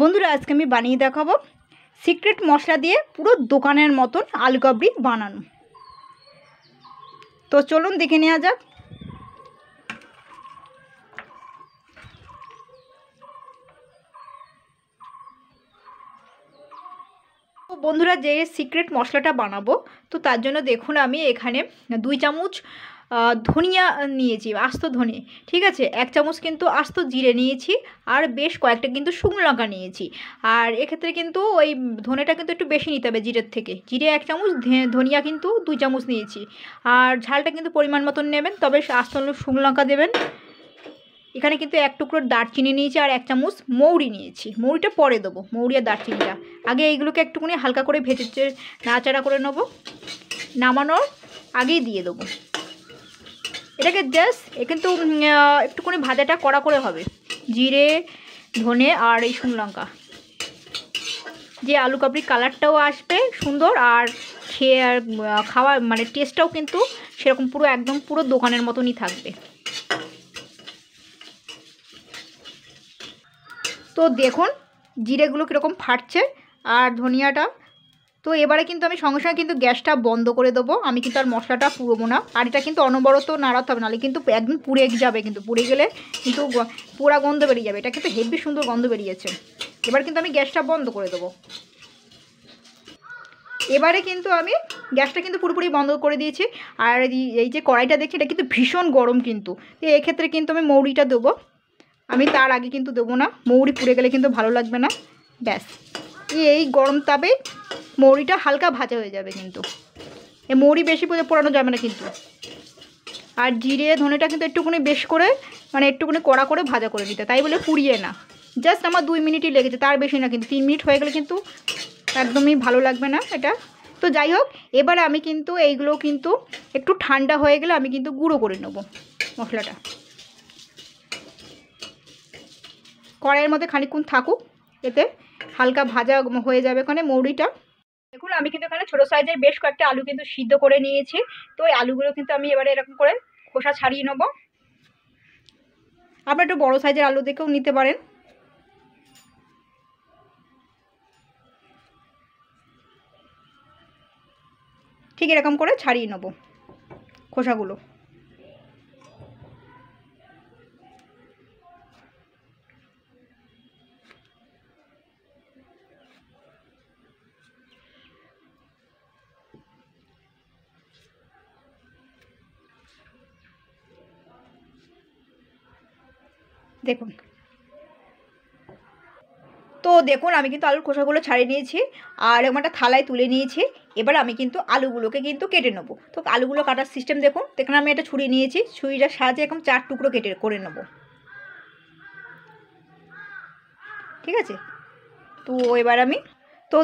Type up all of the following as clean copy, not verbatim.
বন্ধুরা আজকে আমি বানিয়ে দেখাবো সিক্রেট মশলা দিয়ে পুরো দোকানের মতন আলু কাবলি বানানো। তো চলুন দেখে নেওয়া যাক। তো বন্ধুরা যে সিক্রেট মশলাটা বানাবো তো তার জন্য দেখুন আমি এখানে 2 চামচ ধনিয়া নিয়েছি, আস্ত ধনে, ঠিক আছে। 1 চামচ কিন্তু আস্ত জিরে নিয়েছি, আর বেশ কয়েকটা কিন্তু শুকনো লঙ্কা নিয়েছি। আর এক্ষেত্রে কিন্তু ওই ধনেটা কিন্তু একটু বেশি নিতে হবে জিরের থেকে। জিরে 1 চামচ, ধনিয়া কিন্তু 2 চামচ নিয়েছি। আর ঝালটা কিন্তু পরিমাণ মতন নেবেন, তবে আস্ত শুকনো লঙ্কা দেবেন। এখানে কিন্তু 1 টুকরো দারচিনি নিয়েছি, আর 1 চামচ মৌরি নিয়েছি। মৌরিটা পরে দেবো, মৌরি আর দারচিনিটা। আগে এইগুলোকে একটুখানি হালকা করে ভেজে নাড়াচাড়া করে নেবো, নামানোর আগেই দিয়ে দেবো এটাকে। জাস্ট কিন্তু একটুখানি ভাজাটা কড়া করে হবে, জিরে ধনে আর এই শুকনো লঙ্কা, যে আলু কাবলির কালারটাও আসবে সুন্দর, আর খেয়ে আর খাওয়া মানে টেস্টটাও কিন্তু সেরকম পুরো একদম পুরো দোকানের মতনই থাকবে। তো দেখুন জিরেগুলো কীরকম ফাটছে আর ধনিয়াটা। তো এবারে কিন্তু আমি সঙ্গে সঙ্গে কিন্তু গ্যাসটা বন্ধ করে দেবো। আমি কিন্তু আর মশলাটা পুড়বো না, আর এটা কিন্তু অনবরত নাড়াতে হবে, নাহলে কিন্তু একদম পুড়ে যাবে। কিন্তু পুড়ে গেলে কিন্তু পোড়া গন্ধ বেরিয়ে যাবে। এটা কিন্তু হেভি সুন্দর গন্ধ বেরিয়েছে। এবার কিন্তু আমি গ্যাসটা বন্ধ করে দেবো। এবারে কিন্তু আমি গ্যাসটা কিন্তু পুরোপুরি বন্ধ করে দিয়েছি। আর এই যে কড়াইটা দেখছি এটা কিন্তু ভীষণ গরম কিন্তু। তো এক্ষেত্রে কিন্তু আমি মৌরিটা দেবো, আমি তার আগে কিন্তু দেবো না। মৌরি পুড়ে গেলে কিন্তু ভালো লাগবে না। ব্যাস এই গরম তাপে মৌরিটা হালকা ভাজা হয়ে যাবে, কিন্তু এই মৌরি বেশি পোড়ানো যাবে না কিন্তু। আর জিরে ধনেটা কিন্তু একটুখানি বেশ করে মানে একটুখানি কড়া করে ভাজা করে নিতে, তাই বলে পুড়িয়ে না। জাস্ট আমার 2 মিনিটই লেগেছে, তার বেশি না। কিন্তু 3 মিনিট হয়ে গেলে কিন্তু একদমই ভালো লাগবে না এটা। তো যাই হোক, এবারে আমি কিন্তু এইগুলো কিন্তু একটু ঠান্ডা হয়ে গেলে আমি কিন্তু গুঁড়ো করে নেব মশলাটা। কড়াইয়ের মধ্যে খানিকক্ষণ থাকুক, এতে হালকা ভাজা হয়ে যাবে ওখানে মৌরিটা। দেখুন আমি কিন্তু এখানে ছোটো সাইজের বেশ কয়েকটা আলু কিন্তু সিদ্ধ করে নিয়েছি। তো ওই আলুগুলো কিন্তু আমি এবারে এরকম করে খোসা ছাড়িয়ে নেব। আপনারা একটু বড়ো সাইজের আলু দেখেও নিতে পারেন। ঠিক এরকম করে ছাড়িয়ে নেব খোসাগুলো। দেখুন, তো দেখুন আমি কিন্তু আলুর খোসাগুলো ছাড়িয়ে নিয়েছি, আর এরকম একটা থালায় তুলে নিয়েছি। এবার আমি কিন্তু আলুগুলোকে কিন্তু কেটে নেবো। তো আলুগুলো কাটার সিস্টেম দেখুন, এখানে আমি একটা ছুরি নিয়েছি, ছুরিটার সাহায্যে এরকম 4 টুকরো কেটে করে নেবো, ঠিক আছে। তো এবার আমি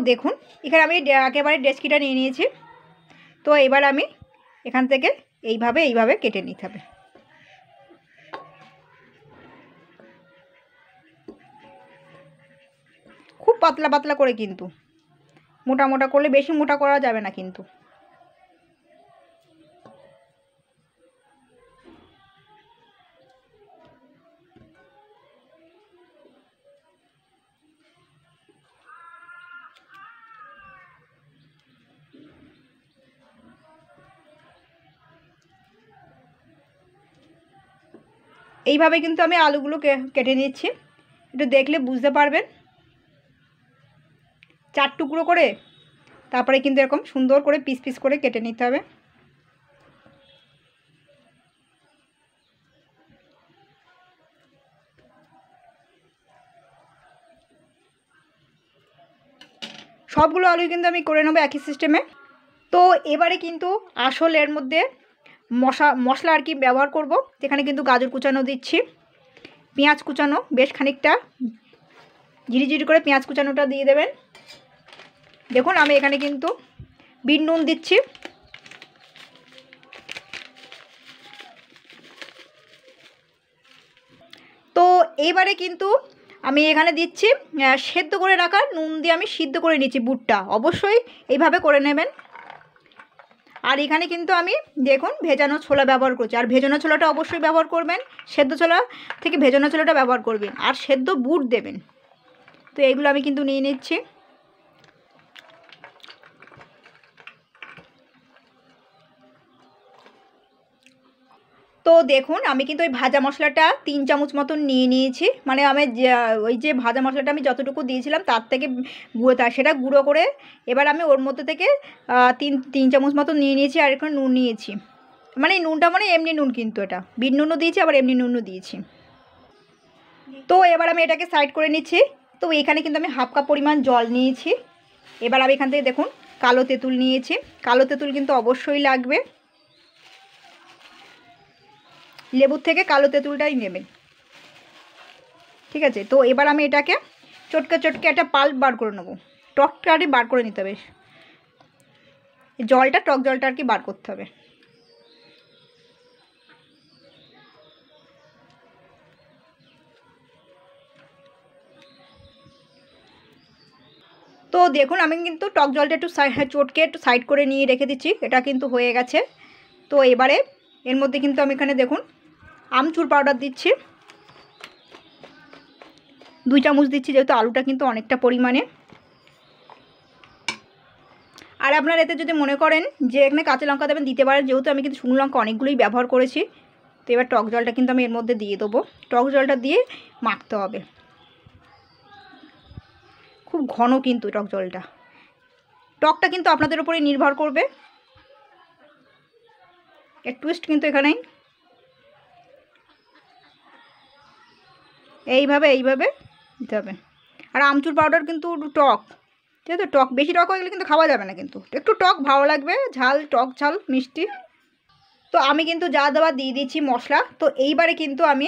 দেখুন এখানে আমি একেবারে ডেচকিটা নিয়ে নিয়েছি। তো এবার আমি এখান থেকে এইভাবে কেটে নিতে হবে। খুব পাতলা পাতলা করে, কিন্তু মোটা মোটা করলে বেশি মোটা করা যাবে না কিন্তু। এইভাবে কিন্তু আমি আলুগুলো কেটে নিচ্ছি, একটু দেখলে বুঝতে পারবেন। 4 টুকরো করে তারপরে কিন্তু এরকম সুন্দর করে পিস পিস করে কেটে নিতে হবে। সবগুলো আলু কিন্তু আমি করে নেবো একই সিস্টেমে। তো এবারে কিন্তু আসল এর মধ্যে মশলা আর কি ব্যবহার করব। এখানে কিন্তু গাজর কুচানো দিচ্ছি, পেঁয়াজ কুচানো বেশ খানিকটা, ঝিরি করে পেঁয়াজ কুচানোটা দিয়ে দেবেন। দেখুন আমি এখানে কিন্তু বিট নুন দিচ্ছি। তো এইবারে কিন্তু আমি এখানে দিচ্ছি সেদ্ধ করে রাখা নুন দিয়ে আমি সিদ্ধ করে নিচ্ছি বুটটা। অবশ্যই এইভাবে করে নেবেন। আর এখানে কিন্তু আমি দেখুন ভেজানো ছোলা ব্যবহার করছি, আর ভেজানো ছোলাটা অবশ্যই ব্যবহার করবেন। সেদ্ধ ছোলা থেকে ভেজানো ছোলাটা ব্যবহার করবেন, আর সেদ্ধ বুট দেবেন। তো এইগুলো আমি কিন্তু নিয়ে নিচ্ছি। তো দেখুন আমি কিন্তু ওই ভাজা মশলাটা 3 চামচ মতন নিয়ে নিয়েছি, মানে আমি ওই যে ভাজা মশলাটা আমি যতটুকু দিয়েছিলাম তার থেকে সেটা গুঁড়ো করে এবার আমি ওর মধ্যে থেকে 3 চামচ মতন নিয়ে নিয়েছি। আর এখানে নুন নিয়েছি, মানে নুনটা মানে এমনি নুন, কিন্তু এটা বিট নুনও দিয়েছি আবার এমনি নুনও দিয়েছি। তো এবার আমি এটাকে সাইড করে নিচ্ছি। তো এখানে কিন্তু আমি হাফ কাপ পরিমাণ জল নিয়েছি। এবার আমি এখান থেকে দেখুন কালো তেঁতুল নিয়েছি, কালো তেঁতুল কিন্তু অবশ্যই লাগবে, লেবুর থেকে কালো তেঁতুলটাই নেবেন, ঠিক আছে। তো এবার আমি এটাকে চটকে চটকে একটা পাল্প বার করে নেবো, টকটা আর বার করে নিতে হবে, জলটা টক জলটা আর কি বার করতে হবে। তো দেখুন আমি কিন্তু টক জলটা একটু চটকে একটু সাইড করে নিয়ে রেখে দিচ্ছি, এটা কিন্তু হয়ে গেছে। তো এবারে এর মধ্যে কিন্তু আমি এখানে দেখুন আমচুর পাউডার দিচ্ছি, 2 চামচ দিচ্ছি, যেহেতু আলুটা কিন্তু অনেকটা পরিমাণে। আর আপনারা এতে যদি মনে করেন যে এখানে কাঁচা লঙ্কা দেবেন দিতে পারেন, যেহেতু আমি কিন্তু শুকনো লঙ্কা অনেকগুলোই ব্যবহার করেছি। তো এবার টক জলটা কিন্তু আমি এর মধ্যে দিয়ে দেবো, টক জলটা দিয়ে মাখতে হবে, খুব ঘন কিন্তু টক জলটা, টকটা কিন্তু আপনাদের উপরে নির্ভর করবে। এর টুইস্ট কিন্তু এখানেই এইভাবে দিতে হবে। আর আমচুর পাউডার কিন্তু টক, ঠিক আছে, টক বেশি টক হয়ে গেলে কিন্তু খাওয়া যাবে না, কিন্তু একটু টক ভালো লাগবে, ঝাল টক ঝাল মিষ্টি। তো আমি কিন্তু যা দেওয়া দিয়ে দিচ্ছি মশলা। তো এইবারে কিন্তু আমি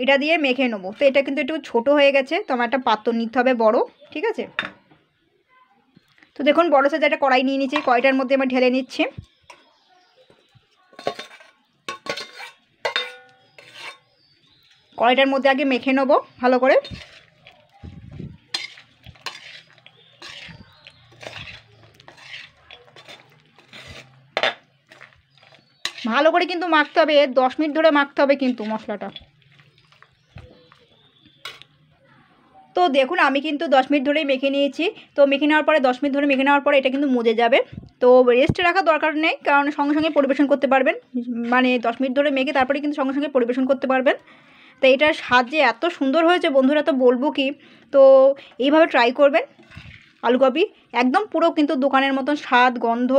এটা দিয়ে মেখে নেবো। তো এটা কিন্তু একটু ছোটো হয়ে গেছে, তো আমার একটা পাত্র নিতে হবে বড়, ঠিক আছে। তো দেখুন বড় সাইজে একটা কড়াই নিয়ে নিচ্ছি, কড়াইটার মধ্যে আমি ঢেলে নিচ্ছি। কড়াইটার মধ্যে আগে মেখে নেবো ভালো করে, ভালো করে কিন্তু মাখতে হবে, 10 মিনিট ধরে মাখতে হবে কিন্তু মশলাটা। তো দেখুন আমি কিন্তু 10 মিনিট ধরেই মেখে নিয়েছি। তো মেখে নেওয়ার পরে 10 মিনিট ধরে মেখে নেওয়ার পরে এটা কিন্তু মজে যাবে। তো রেস্টে রাখার দরকার নেই, কারণ সঙ্গে সঙ্গে পরিবেশন করতে পারবেন, মানে 10 মিনিট ধরে মেখে তারপরে কিন্তু সঙ্গে সঙ্গে পরিবেশন করতে পারবেন। তো এটার স্বাদ যে এত সুন্দর হয়েছে বন্ধুরা, তো বলবো কি। তো এইভাবে ট্রাই করবেন। আলুকপি একদম পুরো কিন্তু দোকানের মতন স্বাদ গন্ধ